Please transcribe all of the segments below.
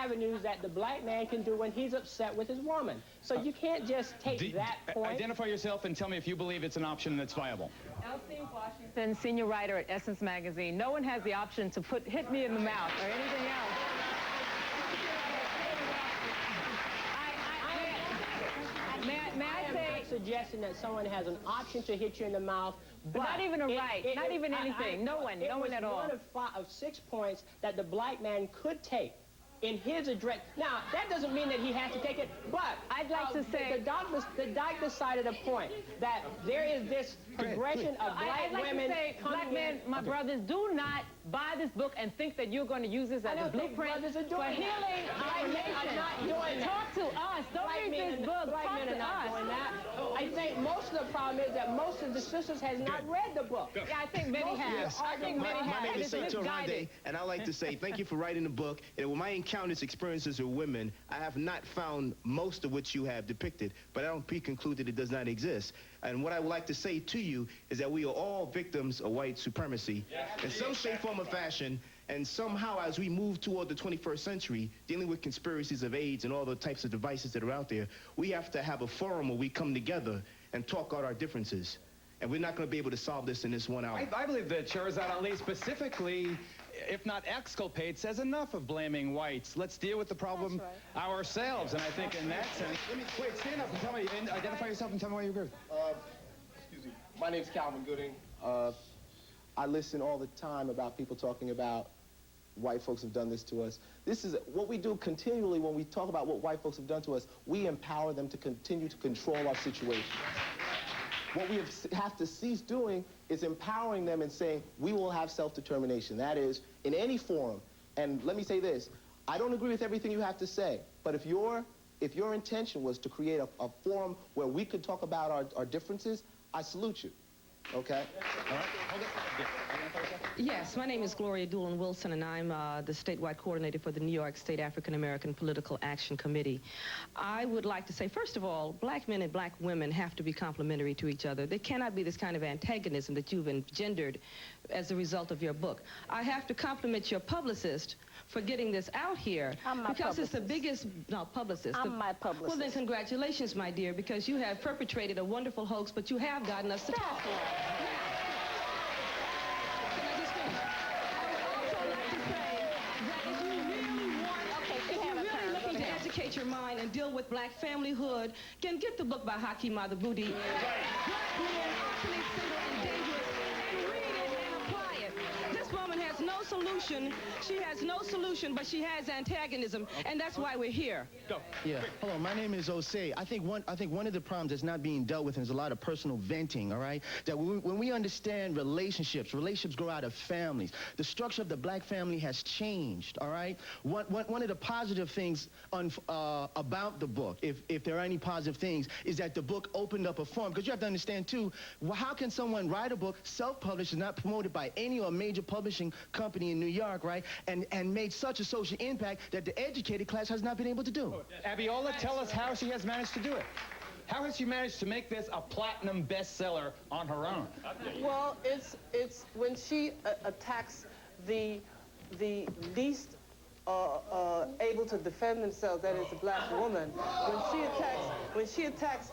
avenues that the black man can do when he's upset with his woman. So you can't just take that point. Identify yourself and tell me if you believe it's an option that's viable. Elsie Washington, senior writer at Essence Magazine. No one has the option to hit me in the mouth or anything else. May I say... I'm not suggesting that someone has an option to hit you in the mouth, but not even a right, not even anything. No one at all. It was one of 6 points that the black man could take in his address. Now, that doesn't mean that he has to take it, but I'd like to say... The doc decided a point that there is this progression of black women... Black men, my brothers, do not buy this book and think that you're going to use this as a blueprint for healing our nation. Talk to us. Don't read this book. Talk to us. I think most of the problem is that most of the sisters has not read the book. Yeah, I think many have. Yes. I think many have. My name is Saito Rande, and I like to say thank you for writing the book. And with my encounters, experiences with women, I have not found most of what you have depicted, but I don't pre-conclude that it does not exist. And what I would like to say to you is that we are all victims of white supremacy in some shape, form, or fashion. And somehow, as we move toward the 21st century, dealing with conspiracies of AIDS and all the types of devices that are out there, we have to have a forum where we come together and talk out our differences. And we're not going to be able to solve this in this 1 hour. I believe that Shahrazad Ali specifically, if not exculpate, says enough of blaming whites. Let's deal with the problem ourselves. And I think in that sense... Wait, stand up and tell me, and identify yourself and tell me why you agree. Excuse me. My name's Calvin Gooding. I listen all the time about people talking about white folks have done this to us. This is what we do continually when we talk about what white folks have done to us. We empower them to continue to control our situation. What we have to cease doing is empowering them and saying, we will have self-determination. That is, in any forum. And let me say this, I don't agree with everything you have to say, but if your intention was to create a forum where we could talk about our differences, I salute you. Okay? All right. Hold it. Yes, my name is Gloria Doolin Wilson, and I'm the statewide coordinator for the New York State African American Political Action Committee. I would like to say, first of all, black men and black women have to be complementary to each other. There cannot be this kind of antagonism that you've engendered as a result of your book. I have to compliment your publicist for getting this out here. Because it's the biggest, publicist. I'm my publicist. Well, then congratulations, my dear, because you have perpetrated a wonderful hoax, but you have gotten us to talk. Educate your mind and deal with black familyhood, can get the book by Hakeem Madhubuti. Black men actually single and dangerous, and read it and apply it. This woman has no solution. She has no solution, but she has antagonism, and that's why we're here. Go. Yeah. Hello, my name is Osei. I think one of the problems that's not being dealt with is a lot of personal venting, all right? That when we understand relationships grow out of families. The structure of the black family has changed, all right? One of the positive things about the book, if there are any positive things, is that the book opened up a forum. Because you have to understand, too, how can someone write a book, self-published, and not promoted by any or major publishing company in New York, right? And made such a social impact that the educated class has not been able to do. Abiola, tell us how she has managed to do it. How has she managed to make this a platinum bestseller on her own? Well, it's when she attacks the least able to defend themselves, that is the black woman. When she attacks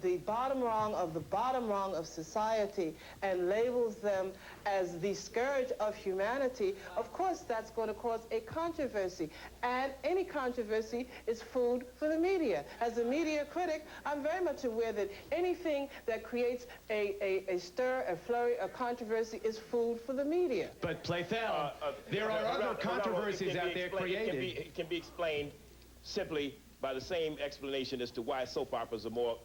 the bottom rung of the bottom rung of society and labels them as the scourge of humanity, of course that's going to cause a controversy. And any controversy is food for the media. As a media critic, I'm very much aware that anything that creates a stir, a flurry, a controversy is food for the media. But Playfell, there are other controversies out there created. It can be explained simply by the same explanation as to why soap operas are more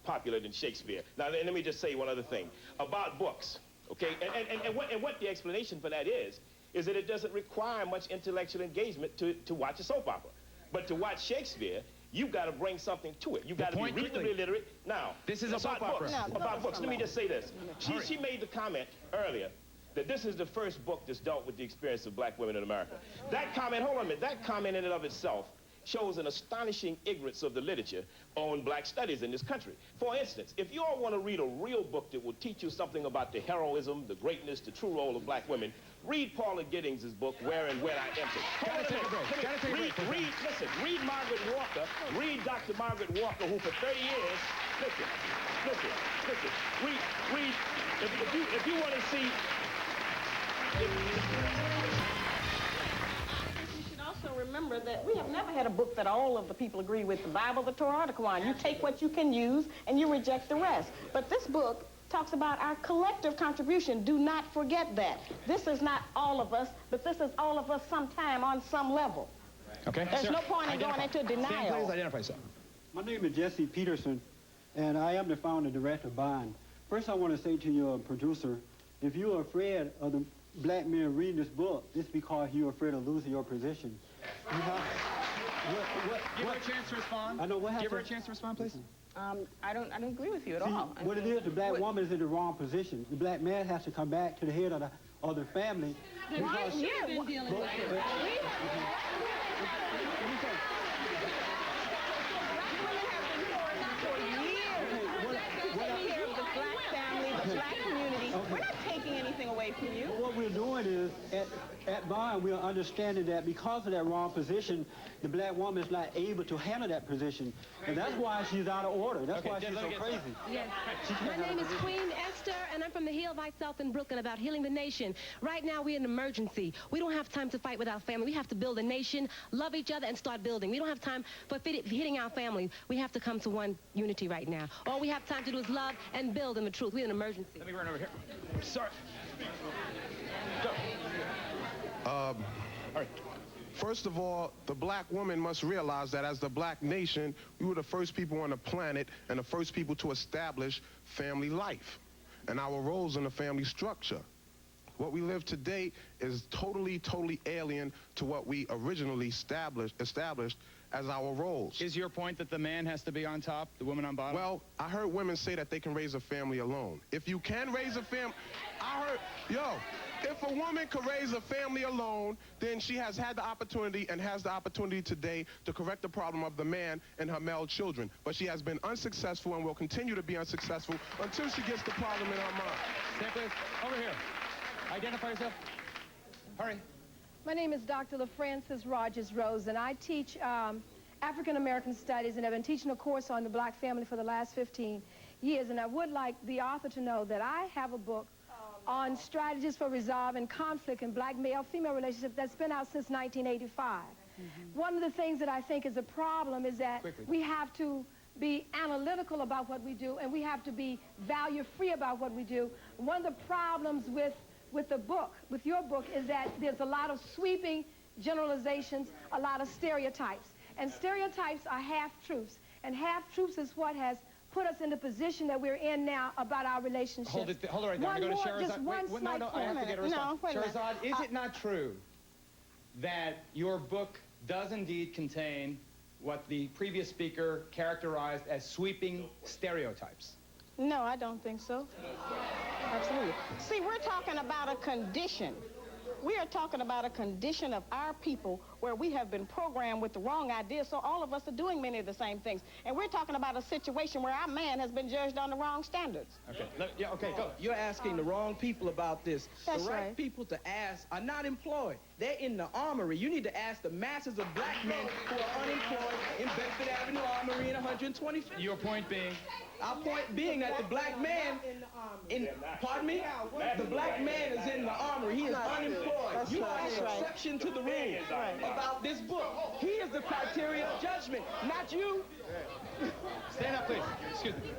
popular than Shakespeare. Now, let me just say one other thing about books, okay? And what the explanation for that is that it doesn't require much intellectual engagement to watch a soap opera. But to watch Shakespeare, you've got to bring something to it. You've got to be reasonably literate. Now, this is a soap opera. About books, let me just say this. She made the comment earlier that this is the first book that's dealt with the experience of black women in America. That comment, hold on a minute, that comment in and of itself shows an astonishing ignorance of the literature on black studies in this country. For instance, if you all want to read a real book that will teach you something about the heroism, the greatness, the true role of black women, Read Paula Giddings' book, Where and When I Entered. Gotta take a break. Read Margaret Walker. Read Dr. Margaret Walker, who for 30 years, listen. Read, if you want to see, You should also remember that we have never had a book that all of the people agree with, the Bible, the Torah, the Quran. You take what you can use and you reject the rest. But this book talks about our collective contribution. Do not forget that. This is not all of us, but this is all of us sometime on some level. Okay. There's Sir, no point in going into denial. Stand, please identify yourself. My name is Jesse Peterson, and I am the founder director of Bond. First, I want to say to your producer, if you are afraid of the black men reading this book, it's because you're afraid of losing your position. You have, Give her a chance to respond. I know what happened. Give her a chance to respond, please. I don't agree with you at See, all. what it is, the black woman is in the wrong position. The black man has to come back to the head of the family. Why should have been dealing with it? We're not taking anything away from you. What we're doing is, at Bond, we're understanding that because of that wrong position, the black woman is not able to handle that position. And that's why she's out of order. That's why she's so crazy. Yes. My name is Queen Esther, and I'm from the Hill by South in Brooklyn, about healing the nation. Right now, we're in an emergency. We don't have time to fight with our family. We have to build a nation, love each other, and start building. We don't have time for hitting our family. We have to come to one unity right now. All we have time to do is love and build in the truth. We're in an emergency. Let me run over here. Sorry. Go. All right. First of all, the black woman must realize that as the black nation, we were the first people on the planet and the first people to establish family life and our roles in the family structure. What we live today is totally alien to what we originally established as our roles. Is your point that the man has to be on top, the woman on bottom? Well, I heard women say that they can raise a family alone. If you can raise a family, if a woman can raise a family alone, then she has had the opportunity and has the opportunity today to correct the problem of the man and her male children. But she has been unsuccessful and will continue to be unsuccessful until she gets the problem in her mind. Stand please. Over here. Identify yourself. Hurry. My name is Dr. LaFrancis Rogers Rose, and I teach African American Studies, and I've been teaching a course on the black family for the last 15 years. And I would like the author to know that I have a book on strategies for resolving conflict in black male-female relationships that's been out since 1985. One of the things that I think is a problem is that we have to be analytical about what we do, and we have to be value-free about what we do. One of the problems with your book, is that there's a lot of sweeping generalizations, a lot of stereotypes. And stereotypes are half-truths. And half-truths is what has put us in the position that we're in now about our relationships. Hold it right there. I'm going to go to Shahrazad. Just one slight I have to get a response. Shahrazad, is it not true that your book does indeed contain what the previous speaker characterized as sweeping stereotypes? No, I don't think so. Absolutely. See, we're talking about a condition. We are talking about a condition of our people where we have been programmed with the wrong ideas, so all of us are doing many of the same things. And we're talking about a situation where our man has been judged on the wrong standards. Okay, okay, go. You're asking the wrong people about this. That's the right. people to ask are not employed. They're in the armory. You need to ask the masses of black men who are unemployed in Bedford Avenue Armory in 125th. Your point being? Our point being that the black man, pardon me? The black man is in the armory. He is unemployed. You are an exception to the rule about this book. He is the criteria of judgment, not you. Stand up, please. Excuse me.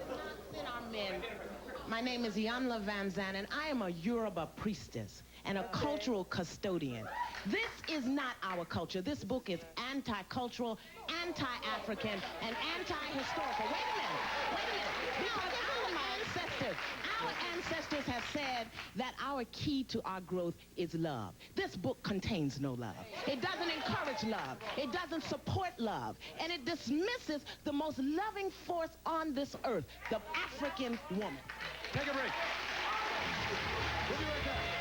My name is Yanla Van Zandt, and I am a Yoruba priestess and a cultural custodian. This is not our culture. This book is anti-cultural, anti-African, and anti-historical. Wait a minute. Because our ancestors have said that our key to our growth is love. This book contains no love. It doesn't encourage love. It doesn't support love. And it dismisses the most loving force on this earth, the African woman. Take a break. We'll be right back.